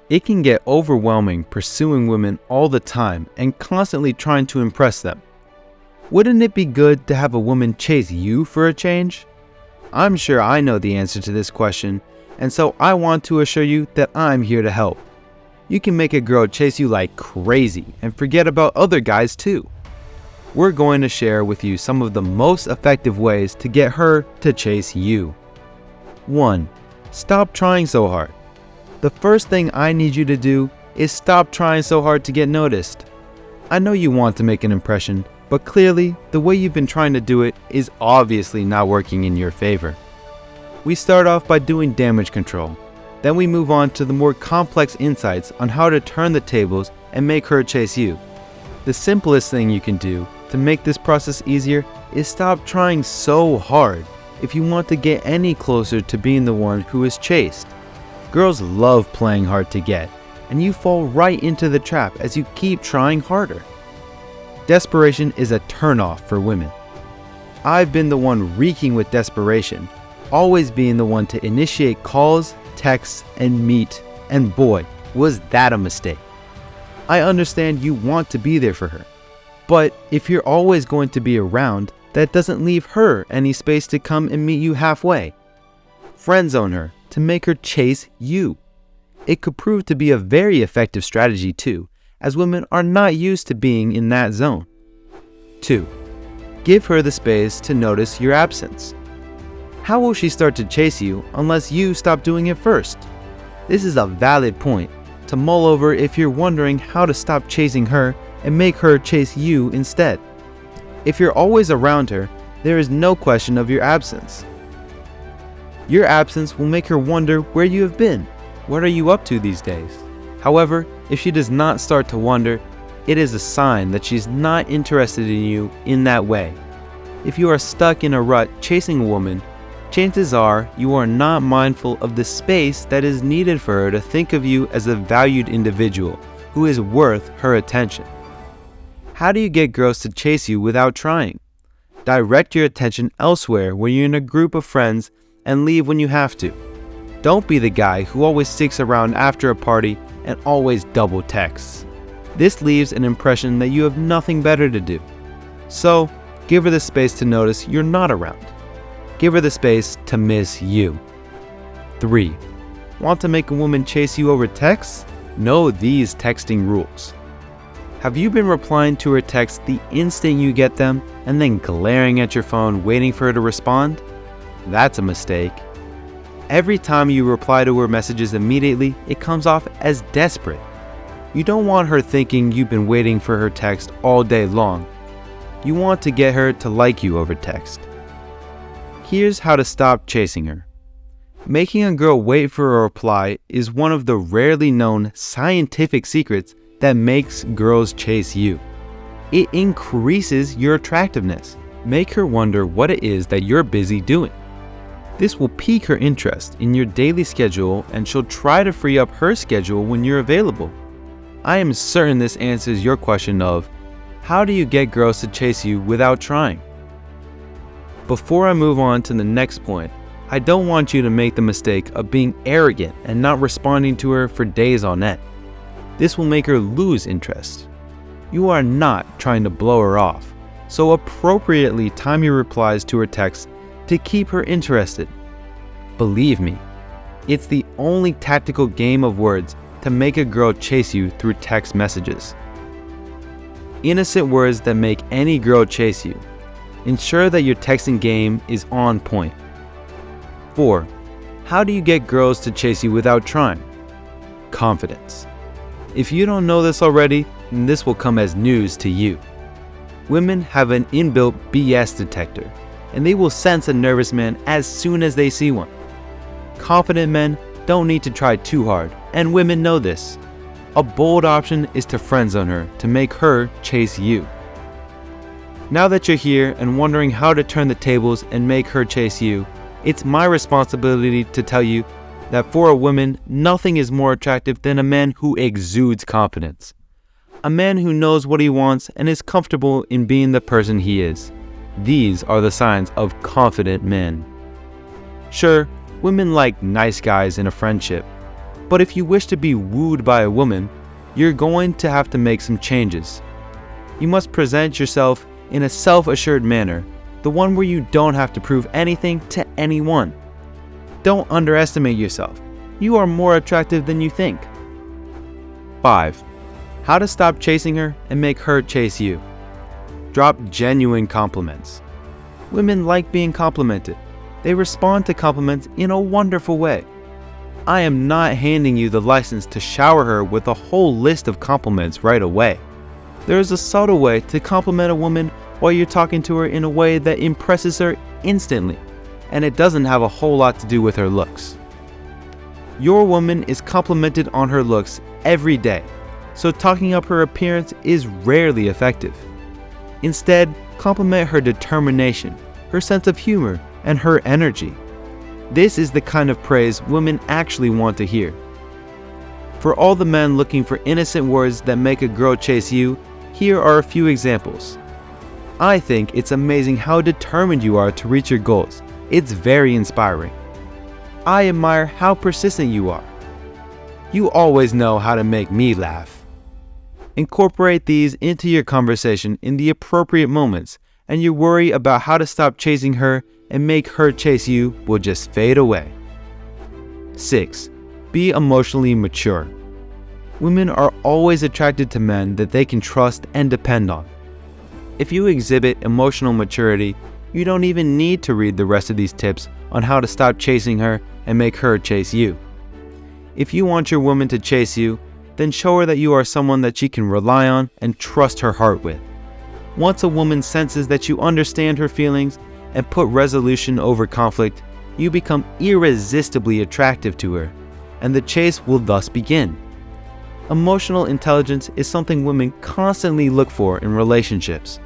It can get overwhelming pursuing women all the time and constantly trying to impress them. Wouldn't it be good to have a woman chase you for a change? I'm sure I know the answer to this question, and so I want to assure you that I'm here to help. You can make a girl chase you like crazy and forget about other guys too. We're going to share with you some of the most effective ways to get her to chase you. 1. Stop trying so hard. The first thing I need you to do is stop trying so hard to get noticed. I know you want to make an impression, but clearly the way you've been trying to do it is obviously not working in your favor. We start off by doing damage control. Then we move on to the more complex insights on how to turn the tables and make her chase you. The simplest thing you can do to make this process easier is stop trying so hard if you want to get any closer to being the one who is chased. Girls love playing hard to get, and you fall right into the trap as you keep trying harder. Desperation is a turnoff for women. I've been the one reeking with desperation, always being the one to initiate calls, texts, and meet, and boy, was that a mistake. I understand you want to be there for her, but if you're always going to be around, that doesn't leave her any space to come and meet you halfway. Friend zone her to make her chase you. It could prove to be a very effective strategy too, as women are not used to being in that zone. 2. Give her the space to notice your absence. How will she start to chase you unless you stop doing it first? This is a valid point to mull over if you're wondering how to stop chasing her and make her chase you instead. If you're always around her, there is no question of your absence. Your absence will make her wonder where you have been. What are you up to these days? However, if she does not start to wonder, it is a sign that she's not interested in you in that way. If you are stuck in a rut chasing a woman, chances are you are not mindful of the space that is needed for her to think of you as a valued individual who is worth her attention. How do you get girls to chase you without trying? Direct your attention elsewhere when you're in a group of friends and leave when you have to. Don't be the guy who always sticks around after a party and always double texts. This leaves an impression that you have nothing better to do. So, give her the space to notice you're not around. Give her the space to miss you. 3. Want to make a woman chase you over texts? Know these texting rules. Have you been replying to her texts the instant you get them and then glaring at your phone waiting for her to respond? That's a mistake. Every time you reply to her messages immediately, it comes off as desperate. You don't want her thinking you've been waiting for her text all day long. You want to get her to like you over text. Here's how to stop chasing her. Making a girl wait for a reply is one of the rarely known scientific secrets that makes girls chase you. It increases your attractiveness. Make her wonder what it is that you're busy doing. This will pique her interest in your daily schedule and she'll try to free up her schedule when you're available. I am certain this answers your question of, how do you get girls to chase you without trying? Before I move on to the next point, I don't want you to make the mistake of being arrogant and not responding to her for days on end. This will make her lose interest. You are not trying to blow her off, so appropriately time your replies to her texts to keep her interested. Believe me, it's the only tactical game of words to make a girl chase you through text messages. Innocent words that make any girl chase you. Ensure that your texting game is on point. 4. How do you get girls to chase you without trying? Confidence. If you don't know this already, then this will come as news to you. Women have an inbuilt BS detector, and they will sense a nervous man as soon as they see one. Confident men don't need to try too hard, and women know this. A bold option is to friend zone her to make her chase you. Now that you're here and wondering how to turn the tables and make her chase you, it's my responsibility to tell you that for a woman, nothing is more attractive than a man who exudes confidence. A man who knows what he wants and is comfortable in being the person he is. These are the signs of confident men. Sure, women like nice guys in a friendship, But if you wish to be wooed by a woman, you're going to have to make some changes. You must present yourself in a self-assured manner, the one where you don't have to prove anything to anyone. Don't underestimate yourself. You are more attractive than you think. 5. How to stop chasing her and make her chase you. Drop genuine compliments. Women like being complimented. They respond to compliments in a wonderful way. I am not handing you the license to shower her with a whole list of compliments right away. There is a subtle way to compliment a woman while you're talking to her in a way that impresses her instantly, and it doesn't have a whole lot to do with her looks. Your woman is complimented on her looks every day, so talking up her appearance is rarely effective. Instead, compliment her determination, her sense of humor, and her energy. This is the kind of praise women actually want to hear. For all the men looking for innocent words that make a girl chase you, here are a few examples. I think it's amazing how determined you are to reach your goals. It's very inspiring. I admire how persistent you are. You always know how to make me laugh. Incorporate these into your conversation in the appropriate moments, and your worry about how to stop chasing her and make her chase you will just fade away. 6. Be emotionally mature. Women are always attracted to men that they can trust and depend on. If you exhibit emotional maturity, you don't even need to read the rest of these tips on how to stop chasing her and make her chase you. If you want your woman to chase you, then show her that you are someone that she can rely on and trust her heart with. Once a woman senses that you understand her feelings and put resolution over conflict, you become irresistibly attractive to her, and the chase will thus begin. Emotional intelligence is something women constantly look for in relationships.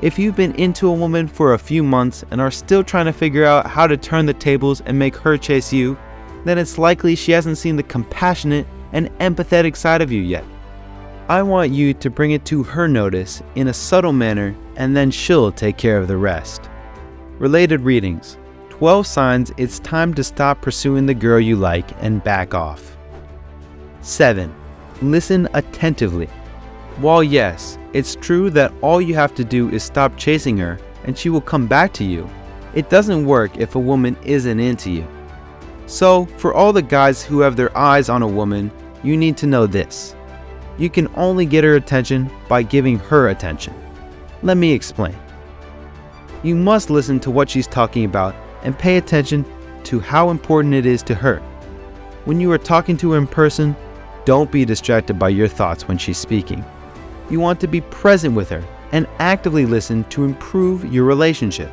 If you've been into a woman for a few months and are still trying to figure out how to turn the tables and make her chase you, then it's likely she hasn't seen the compassionate and empathetic side of you yet. I want you to bring it to her notice in a subtle manner, and then she'll take care of the rest. Related readings. 12 signs it's time to stop pursuing the girl you like and back off. 7. Listen attentively. While yes, it's true that all you have to do is stop chasing her and she will come back to you, it doesn't work if a woman isn't into you. So, for all the guys who have their eyes on a woman, you need to know this. You can only get her attention by giving her attention. Let me explain. You must listen to what she's talking about and pay attention to how important it is to her. When you are talking to her in person, don't be distracted by your thoughts when she's speaking. You want to be present with her and actively listen to improve your relationship.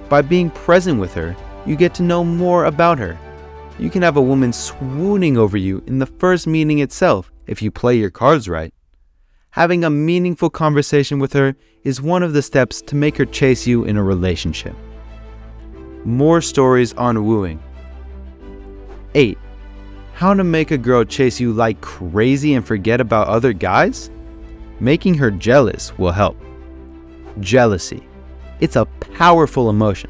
By being present with her, you get to know more about her. You can have a woman swooning over you in the first meeting itself if you play your cards right. Having a meaningful conversation with her is one of the steps to make her chase you in a relationship. More stories on wooing. 8. How to make a girl chase you like crazy and forget about other guys? Making her jealous will help. Jealousy. It's a powerful emotion.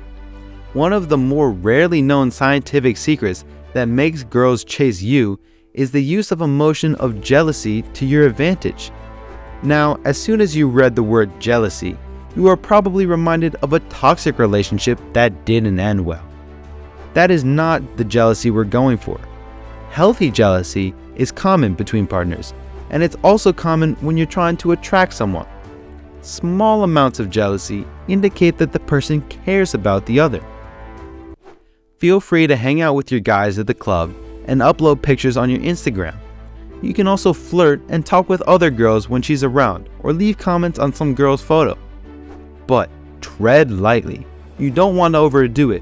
One of the more rarely known scientific secrets that makes girls chase you is the use of emotion of jealousy to your advantage. Now, as soon as you read the word jealousy, you are probably reminded of a toxic relationship that didn't end well. That is not the jealousy we're going for. Healthy jealousy is common between partners, and it's also common when you're trying to attract someone. Small amounts of jealousy indicate that the person cares about the other. Feel free to hang out with your guys at the club and upload pictures on your Instagram. You can also flirt and talk with other girls when she's around, or leave comments on some girl's photo. But tread lightly. You don't want to overdo it,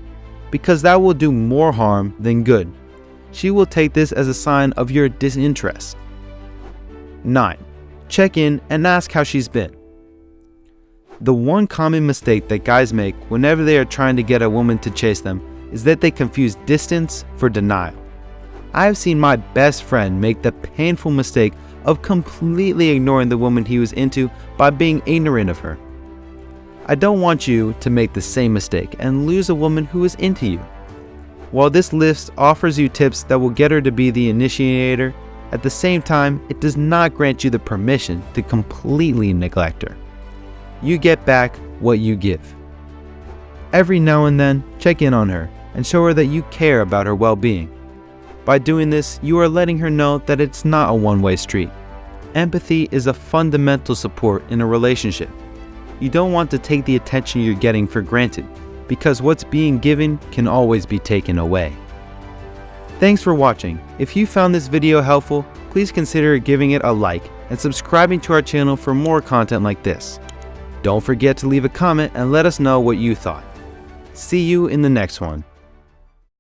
because that will do more harm than good. She will take this as a sign of your disinterest. 9. Check in and ask how she's been. The one common mistake that guys make whenever they are trying to get a woman to chase them is that they confuse distance for denial. I have seen my best friend make the painful mistake of completely ignoring the woman he was into by being ignorant of her. I don't want you to make the same mistake and lose a woman who is into you. While this list offers you tips that will get her to be the initiator, at the same time, it does not grant you the permission to completely neglect her. You get back what you give. Every now and then, check in on her and show her that you care about her well-being. By doing this, you are letting her know that it's not a one-way street. Empathy is a fundamental support in a relationship. You don't want to take the attention you're getting for granted, because what's being given can always be taken away. Thanks for watching. If you found this video helpful, please consider giving it a like and subscribing to our channel for more content like this. Don't forget to leave a comment and let us know what you thought. See you in the next one.